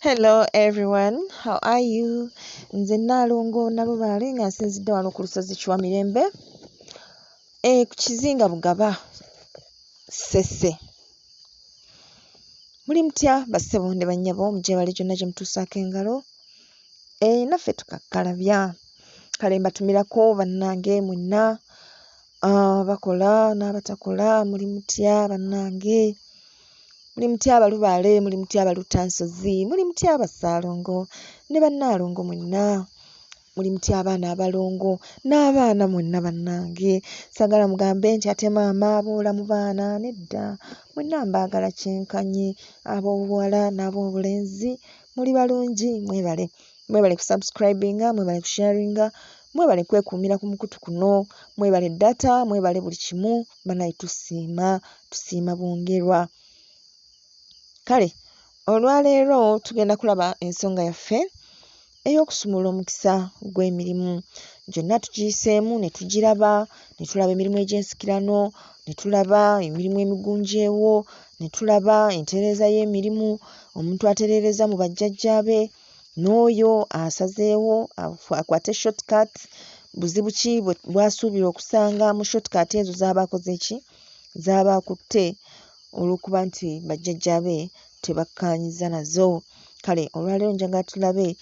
Hello everyone, how are you? Nze Nnaalongo Mwebale nga nsinzidde wano ku lusozi Kiwamirembe ku kizinga Bugaba Ssese. Muli mutya bassebo ne bannyabo mugyebale gyonna gye mutuusaako engalo? Naffe tukakkalabya. Kale mbatumirako bannange mwenna bakola n'abatakola, muli mutya bannange? Muli mutya Abalubaale, muli mutya Abalutansozi, muli mutya Abassaalongo ne Bannaalongo mwenna, muli mutya abaana abalongo n'abaana mwenna bannange. Sagala mugambe nti ate maama aboola mu baana, nedda, mwenna mbaagala kyenkanye, ab'obuwala n'ab'obulenzi muli balungi. Mwebale, mwebale kusubscribinga, mwebale kusharinga, mwebale kwekuumira ku mukutu kuno, mwebale data, mwebale buli kimu. Banaye tusiima bongerwa. Kale olwaleero tugenda kulaba ensonga yaffe ey'okusumula omukisa gw'emirimu. Gyonna tugiyiseemu ne tugiraba, ne tulaba emirimu egy'ensikirano, ne tulaba emirimu emigunjeewo, ne tulaba entereeza y'emirimu, omuntu atereereza mu bajjajjaabe n'oyo asazeewo akwate shortcut. Buzibu ki bw'asuubira okusanga mu shortcut ezo z'abaakoze ki? Z'abaakutte olw'okuba nti bajjajjaabe tebakkaanyiza nazo. Kale olwaleero njagala tulabe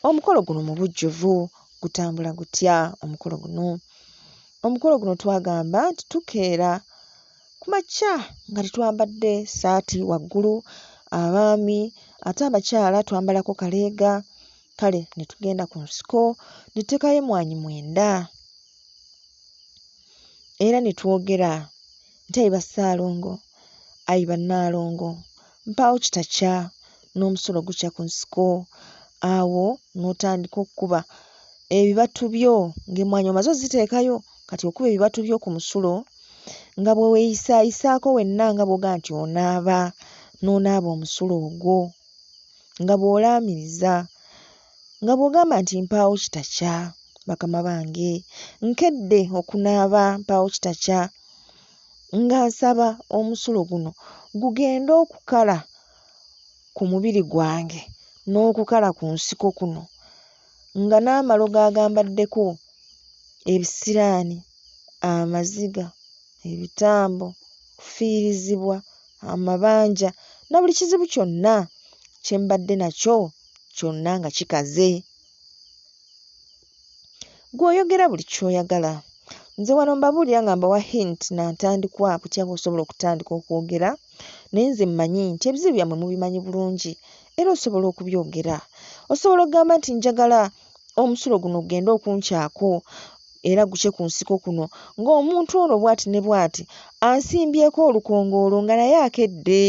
omukolo guno mu bujjuvu gutambula gutya. Omukolo guno twagamba nti tukeera ku makya nga tetwambadde ssaati waggulu, abaami ate abakyala twambalako kaleega. Kale ne tugenda ku nsiko ne tuteekayo emmwanyi 9 era ne twogera nti ayi Bassaalongo, ayi Bannaalongo, mpaawo kitakya n'omusulo gukya ku nsiko. Awo n'otandika okukuba ebibatu byo ng'emmwanyi omaze oziteekayo, kati okuba ebibatu byo ku musulo nga bwe weeyisaayisaako wenna nga bw'ogaa nti onaaba, n'onaaba omusulo ogwo nga bw'olaamiriza, nga bw'ogamba nti mpaawo kitakya bakama bange, nkedde okunaaba mpaawo kitakya, nga nsaba omusulo guno gugende okukala ku mubiri gwange n'okukala ku nsiko kuno, nga n'amalo gagambaddeko ebisiraani, amaziga, ebitambo, kufiirizibwa, amabanja na buli kizibu kyonna kye mbadde nakyo kyonna nga kikaze. Gwe oyogera buli ky'oyagala. Nze wano mbabuulira nga mbawa hint na ntandikwa kutya bw'osobola okutandika okwogera, naye nze mmanyi nti ebizibu byammwe mubimanyi bulungi era osobola okubyogera. Osobola okugamba nti njagala omusulo guno gugende okunkyako era guke ku nsiko kuno, ng'omuntu ono bw'ati ne bw'ati ansimbyeko olukongoolo nga naye akedde,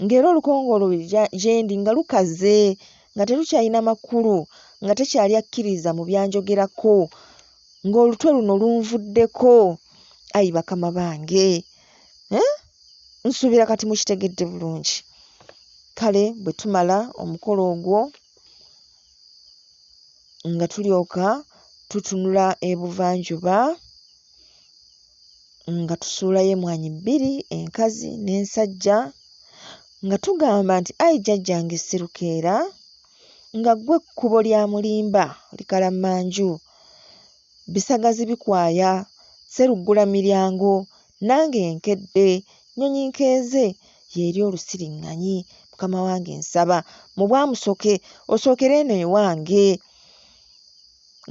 ng'era olukongoolo gye ndi nga lukaze, nga terukyalina makulu, nga tekyali akkiriza mu byanjogerako, ng'olutwe luno lunvuddeko. Ayi bakama bange, nsuubira kati mukitegedde bulungi. Kale bwe tumala omukolo ogwo nga tulyoka tutunula ebuvanjuba nga tusuulayo emmwanyi 2, enkazi n'ensajja, nga tugamba nti ayi jjajjange Sirukeera, nga ggwe ekkubo lya mulimba likalammanju, bisagazi bikwaya, seruggula miryango, nange nkedde, nnyonyi nkeeze y'eri olusiriŋŋanyi. Mukama wange nsaba mu bwamusoke osookere eno ewange,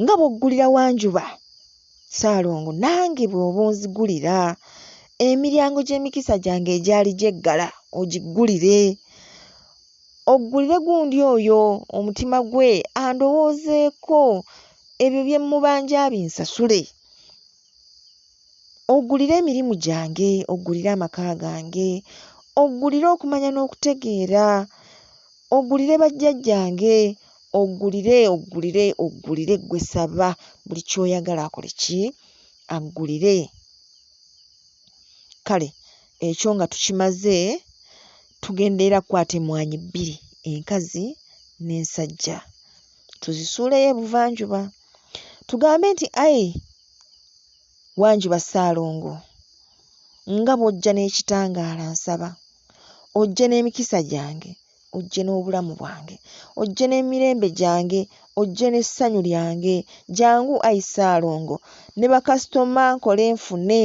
nga bw'oggulira Wanjuba Ssaalongo nange bw'oba onzigulira. Emiryango gy'emikisa gyange egyali gyeggala ogiggulire, oggulire gundi oyo omutima gwe andowoozeeko, ebyo bye mmubanja binsasule. Oggulire emirimu gyange, oggulire amaka gange, oggulire okumanya n'okutegeera, oggulire bajjajjange, oggulire ggwe saba buli ky'oyagala akole ki? Aggulire. Kale ekyo nga tukimaze tugendeera kukwata emmwanyi 2, enkazi n'ensajja, tuzisuuleyo ebuvanjuba, tugambe nti ayi Wanjuba Ssaalongo, nga bw'ojja n'ekitangaala nsaba, ojje n'emikisa gyange, ojje n'obulamu bwange, ojje n'emirembe gyange, ojje n'essanyu lyange. Jangu ayi Ssaalongo, ne bakasitoma nkole nfune,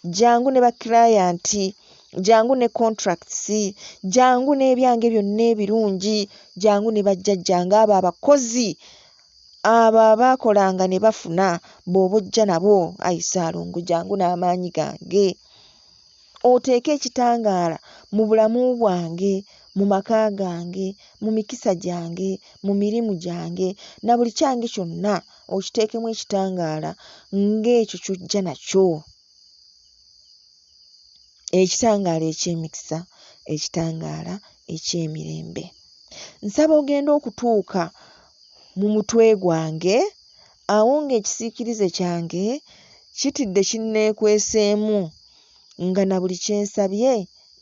jangu ne bakirayanti, jangu ne contracts, jangu n'ebyange byonna ebirungi, jangu ne bajjajjange abo abakozi abo abaakolanga ne bafuna, bw'oba ojja nabo ayi Ssaalongo, jangu n'amaanyi gange. Oteeke ekitangaala mu bulamu bwange, mu maka gange, mu mikisa gyange, mu mirimu gyange, na buli kyange kyonna okiteekemu ekitangaala ng'ekyo ky'ojja nakyo. Ekitangaala eky'emikisa, ekitangaala eky'emirembe. Nsaba ogenda okutuuka mu mutwe gwange awo ng'ekisiikirize kyange kitidde kinneekweseemu nga na buli kye nsabye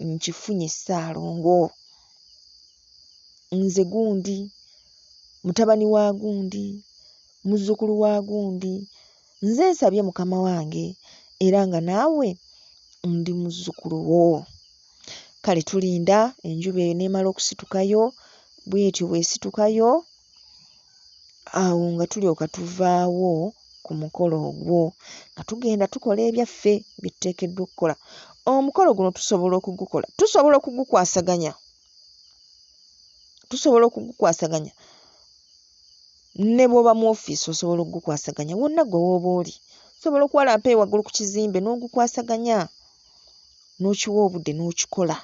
nkifunye Ssaalongo. Nze gundi, mutabani wa gundi, muzzukulu wa gundi, nze nsabye Mukama wange era nga naawe ndi muzzukulu wo. Kale tulinda enjuba eneemala okusitukayo, bw'etyo bw'esitukayo awo nga tulyoka tuvaawo ku mukolo ogwo nga tugenda tukola ebyaffe bye tuteekeddwa okukola. Omukolo guno tusobola okugukwasaganya. Ne bw'oba mu ofiisi osobola okugukwasaganya, wonna gwe w'oba oli. Osobola okuwalampa waggulu ku kizimbe n'ogukwasaganya, n'okiwa obudde n'okikola.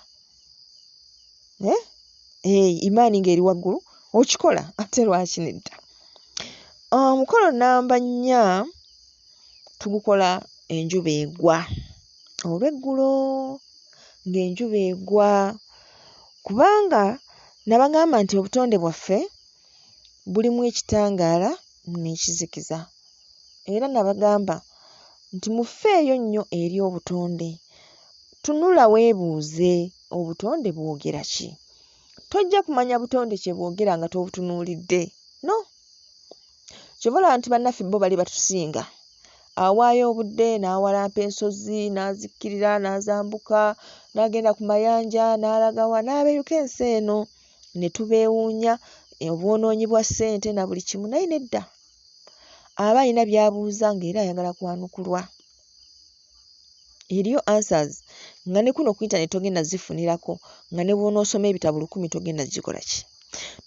Imaani ng'eri waggulu okikola, ate lwaki nedda? Omukolo nnamba 4 tugukola enjuba egwa, olw'eggulo ng'enjuba egwa, kubanga nabagamba nti obutonde bwaffe bulimu ekitangaala n'ekizikiza. Era nabagamba nti mufeeyo nnyo eri obutonde. Tunula weebuuze, obutonde bwogera ki? Tojja kumanya butonde kye bwogera nga tobutunuulidde, no. Kyova olaba nti bannaffe bo bali batusinga. Awaayo obudde n'awalampa ensozi, n'azikkirira, n'azambuka, n'agenda ku mayanja, n'alagawa, n'abeeruka ensi eno. Ne tubeewuunya obwonoonyi bwa ssente na buli kimu, naye nedda. Aba alina by'abuuza ng'era ayagala kwanukulwa. Eriyo answers nga ne kuno ku internet togenda zifunirako, nga ne bw'onoosoma ebitabo 1000 togenda gikola ki.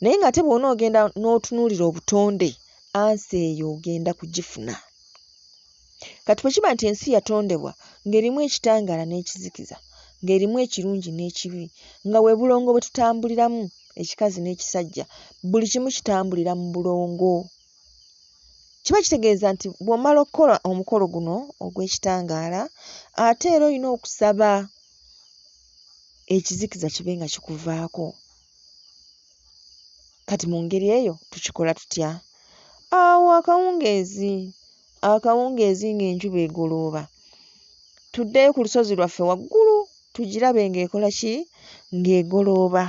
Naye ng'ate bw'onoogenda n'otunuulira obutonde, ansi eyo ogenda kugifuna. Kati bwe kiba nti ensi yatondebwa ng'erimu ekitangaala n'ekizikiza, ng'erimu ekirungi n'ekibi, nga bwe bulongo bwe tutambuliramu, ekikazi n'ekisajja, buli kimu kitambulira mu bulongo. Kiba kitegeeza nti bw'omala okukola omukolo guno ogw'ekitangaala, ate era olina okusaba ekizikiza kibe nga kikuvaako. Kati mu ngeri eyo tukikola tutya? Awo akawungeezi ng'enjuba egolooba, tuddeyo ku lusozi lwaffe waggulu tugirabe ng'ekola ki? Ng'egolooba.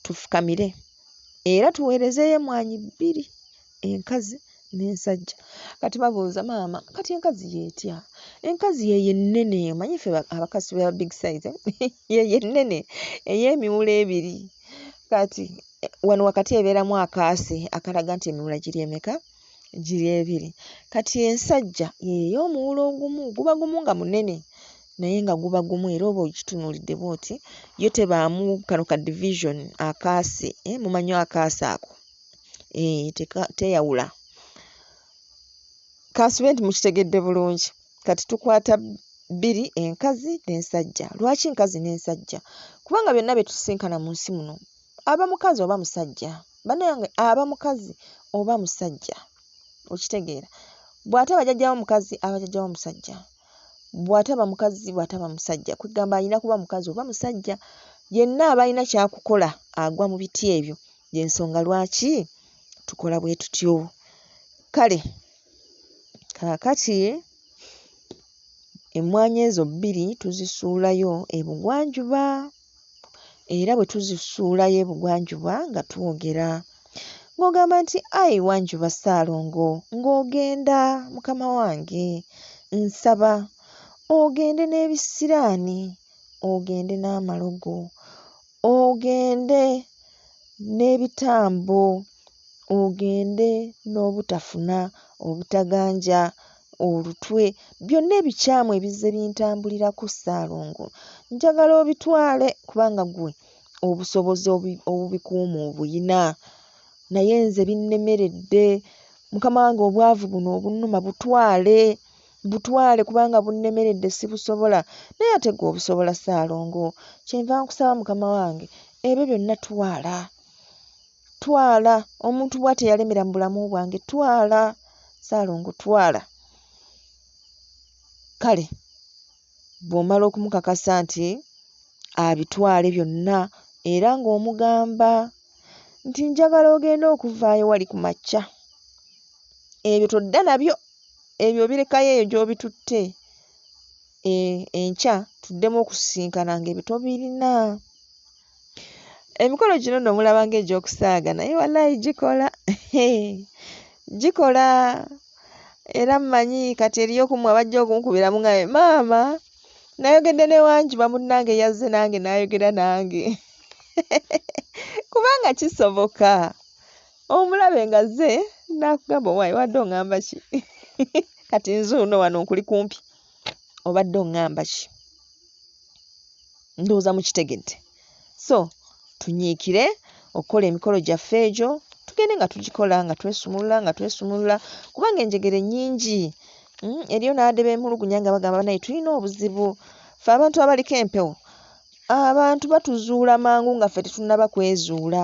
Tufukamire era tuweerezeeyo emmwanyi 2, enkazi n'ensajja. Kati babuuza, maama, kati enkazi yeetya? Enkazi yeyo ennene, omanyi ffe abakazi ba big size, yeyo ennene ey'emiwulo 2. Kati wano wakati ebeeramu akaase akalaga nti emiwula giri emeka? Giri 2. Kati ensajja yeyo omuwulo ogumu, guba gumu nga munene naye nga guba gumu, era oba ogitunuulidde bw'oti yo tebaamu kano ka division akaase, mumanyi akaase ako, teyawula. Kansibe nti mukitegedde bulungi. Kati tukwata 2, enkazi n'ensajja. Lwaki nkazi n'ensajja? Kubanga byonna bye tusisinkana mu nsi muno aba mukazi oba musajja. Bannange aba mukazi oba musajja. Okitegeera? Bw'ataba jjajjawo mukazi aba jjajjawo musajja. Bw'ataba mukazi bw'ataba musajja. Kwegamba alina kuba mukazi oba musajja. Yenna aba alina kyakukola agwa mu biti ebyo. Y'ensonga lwaki tukola bwe tutyo. Kale kaakati emmwanyi ezo 2 tuzisuulayo ebugwanjuba. Era bwe tuzisuulayo ebugwanjuba nga twogera, ng'ogamba nti ayi Wanjuba Ssaalongo, ng'ogenda Mukama wange, nsaba ogende n'ebisiraani, ogende n'amalogo, ogende n'ebitambo, ogende n'obutafuna, obutaganja, olutwe, byonna ebikyamu ebizze bintambulirako Ssaalongo. Njagala obitwale kubanga ggwe obusobozi obubikuuma obuyina. Naye nze binnemeredde. Mukama wange obwavu buno obunnuma butwale kubanga bunnemeredde sibusobola. Naye ate ggwe obusobola Ssaalongo. Kyenva nkusaba Mukama wange ebyo byonna twala. Omuntu bw'ate yalemera mu bulamu bwange twala. Ssaalongo twala. Kale bw'omala okumukakasa nti abitwale byonna era ng'omugamba nti njagala ogende okuvaayo wali ku makya. Ebyo todda nabyo, ebyo obirekayo eyo gy'obitutte. Enkya tuddemu okusisinkana ng'ebyo tobirina. Emikolo gino nno mulaba ng'egy'okusaaga naye wallaahi gikola. Era mmanyi kati eriyo okumwe abajja okunkubiramu nga maama nayogedde ne Wanjuba munnange yazze nange n'ayogera nange. Kubanga kisoboka. Omulabe nga zze nakugamba owaayi wadde oŋŋamba ki? Kati nzuuno wano nkuli kumpi. Obadde oŋŋamba ki? Ndowooza mukitegedde. So tunyiikire okukola emikolo gyaffe egyo tugende nga tugikola nga twesumulula kubanga enjegere nnyingi. Eriyo n'abadde beemulugunya nga bagamba naye tulina obuzibu. Ffe abantu abaliko empewo, abantu batuzuula mangu nga ffe tetunnaba kwezuula.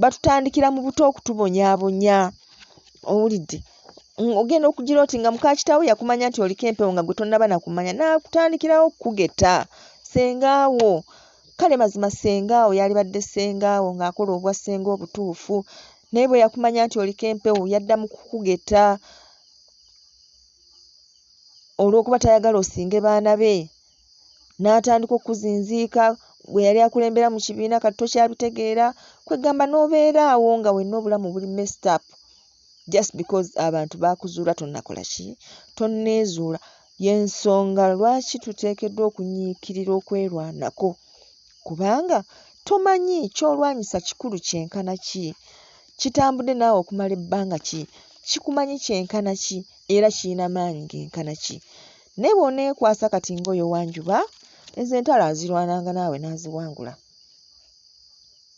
Batutandikira mu buto okutubonyaabonya. Owulidde? Ogenda okugira oti nga muka kitaawo yakumanya nti oliko empewo nga gwe tonnaba nakumanya n'akutandikirawo okukugetta sengaawo. Kale mazima sengaawo yalibadde sengaawo ng'akola obwa ssenga obutuufu. Naye bwe yakumanya nti oliko empewo yaddamu kukugetta olw'okuba tayagala osinge baana be. N'atandika okuzinziika gwe yali akulembera mu kibiina kati tokyabitegeera. Kwegamba n'obeera awo nga wenna obulamu buli messed up just because abantu baakuzuula tonnakola ki? Tonneezuula. Y'ensonga lwaki tuteekeddwa okunyiikirira okwerwanako. Kubanga tomanyi ky'olwanyisa kikulu kyenkana ki? Kitambudde naawe okumala ebbanga ki? Kikumanyi kyenkana ki? Era kirina maanyi genkana ki? Naye bw'oneekwasa kati ng'oyo Wanjuba, ezo entalo azirwananga naawe n'aziwangula.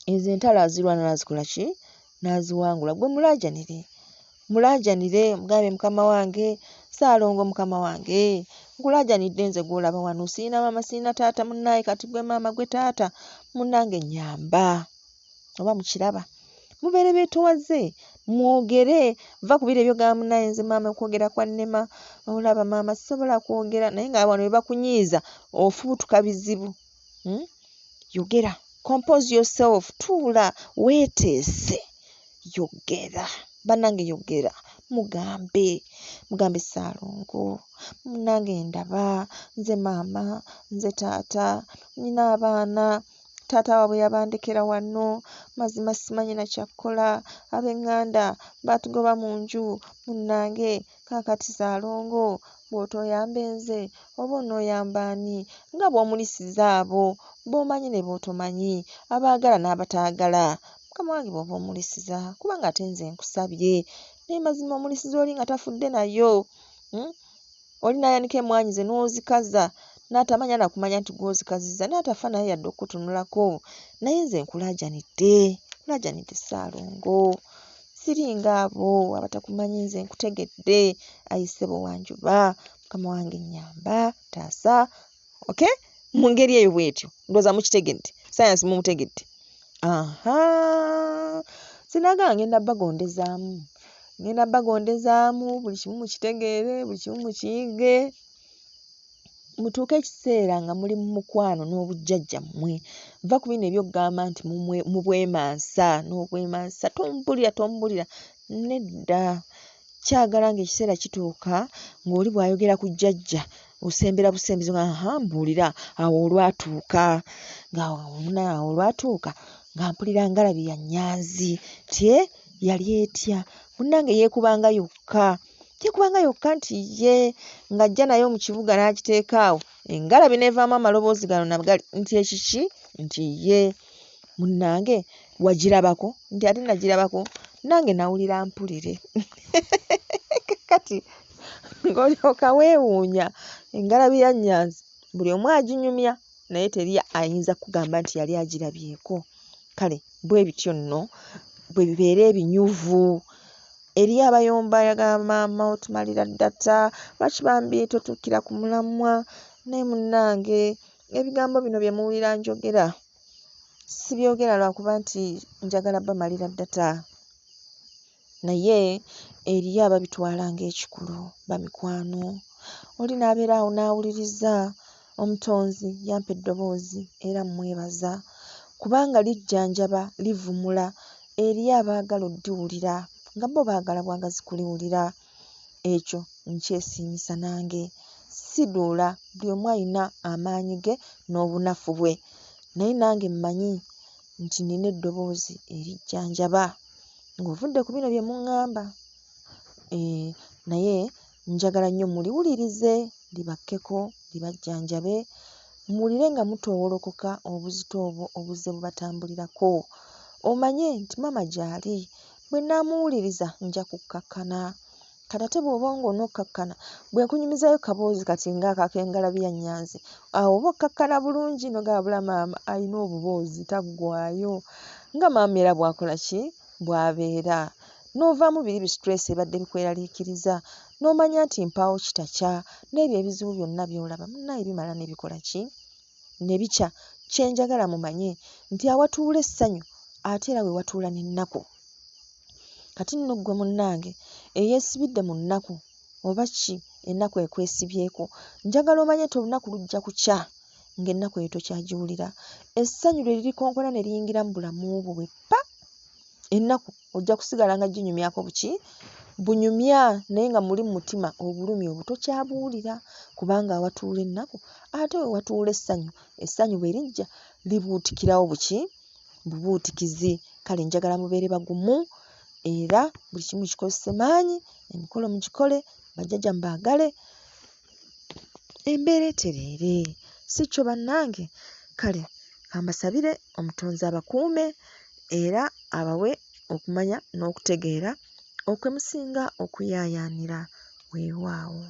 Ezo entalo azirwana n'azikola ki? N'aziwangula. Gwe mulaajanire mugambe Mukama wange, Ssaalongo Mukama wange, nkulaajanidde nze gw'olaba wano. Sirina maama sirina taata munnaaye kati gwe maama gwe taata munnange nnyamba. Oba mukiraba? Mubeere beetowaze, mwogere, va ku biro ebyo gamba munnaaye nze maama okwogera kwa nnema. Olaba maama sisobola kwogera naye nga wano we bakunyiiza ofubutuka bizibu. Yogera. Compose yourself. Tuula, weeteese. Yogera. Bannange yogera. Mugambe Ssaalongo. Munnange ndaba, nze maama, nze taata, nina abaana. Taata waabwe yabandekera wano, mazima simanyi na kyakkola. Ab'eŋŋanda baatugoba mu nju. Munnange kaakati Ssaalongo bw'otooyamba nze oba onooyamba ani? Nga bw'omulisiza abo b'omanyi ne b'otomanyi, abaagala n'abataagala. Mukama wange bw'oba omulisiza kubanga ate nze nkusabye. Naye mazima omulisiza oli nga tafudde nayo. Oli n'ayanika emmwanyi ze n'ozikaza n'atamanya nakumanya nti gw'ozikazizza n'atafa naye yadde okukutunulako. Naye nze nkulaajanidde Ssaalongo. Siringa abo abatakumanyi, nze nkutegedde. Ayi ssebo Wanjuba, Mukama wange nnyamba, taasa. Okay? Mu ngeri eyo bw'etyo. Ndowooza mukitegedde. Science mumutegedde. Sinagala ngenda bagondezaamu. Buli kimu mukitegeere, buli kimu mukiyige. Mutuuke ekiseera nga muli mu mukwano n'obujjajja mmwe. Va ku bino eby'okugamba nti mubwemansa n'obwemansa. Tombulira. Nedda. Kyagala ng'ekiseera kituuka ng'oli bw'ayogera ku jjajja osembera busembizo nga mbuulira awo olwatuuka. Awo olwatuuka nga mpulira ngalabi ya Nnyanzi. Yali etya? Munnange yeekubanga yokka nti ye ng'ajja nayo mu kibuga n'agiteeka awo. Engalabi n'evaamu amaloboozi gano nagali nti ekiki? Nti ye. munnange wagirabako nti ate nagirabako nange nawulira mpulire kati ng'olyoka weewuunya engalabi ya Nnyanzi buli omu aginyumya naye teri ayinza kugamba nti yali agirabyeko. Kale bwe bityo nno bwe bibeera ebinyuvu eri abayomba ga maama otumalira ddata lwaki bambi totuukira ku mulamwa naye munnange ebigambo bino bye muwulira njogera sibyogera lwakuba nti njagala bamalira ddata naye eriyo ababitwala ng'ekikulu bamikwano oli n'abeera awo n'awuliriza omutonzi yampa eddoboozi era mmwebaza kubanga lijjanjaba livumula eri abaagala oddiwulira nga bo baagala bwagazi kuliwulira ekyo nkyesiimisa nange siduula buli omu alina amaanyi ge n'obunafu bwe naye nange mmanyi nti nina eddoboozi erijjanjaba ng'ovudde ku bino bye muŋŋamba naye njagala nnyo muliwulirize libakkeko libajjanjabe muwulire nga mutoowolokoka obuzito obwo obuzze bubatambulirako omanye nti mama gy'ali bwe naamuwuliriza nja kukkakkana kati ate bw'oba ng'onokkakkana bwe nkunyumizayo kaboozi kati ng'akak'engalabi ya Nnyanzi awo oba okkakkana bulungi n'ogabula maama alina obuboozi taggwaayo nga maama era bw'akola ki bw'abeera n'ovaamu biri bi-stress ebadde bikweraliikiriza n'omanya nti mpaawo kitakya n'ebyo ebizibu byonna by'olaba munnaye bimala ne bikola ki ne bikya kyenjagala mumanye nti awatuula essanyu ate era we watuula n'ennaku kati nno ggwe munnange eyeesibidde mu nnaku oba ki ennaku ekwesibyeko njagala omanye nti olunaku lujja kukya ng'ennaku eyo tokyagiwulira essanyu lye lirikonkona ne liyingira mu bulamu bwo bweppa ennaku ojja kusigala nga ginyumyako buki bunyumya naye nga muli mu mutima obulumi obwo tokyabuwulira kubanga awatuula ennaku ate we watuula essanyu bwe lijja libuutikirawo buki bubuutikizi kale njagala mubeere bagumu era buli kimu kikozese maanyi emikolo mugikole bajjajja mubaagale embeera etereere si kyo bannange kale kambasabire omutonzi abakuume era abawe okumanya n'okutegeera okwemusinga okuyaayaanira weewaawo.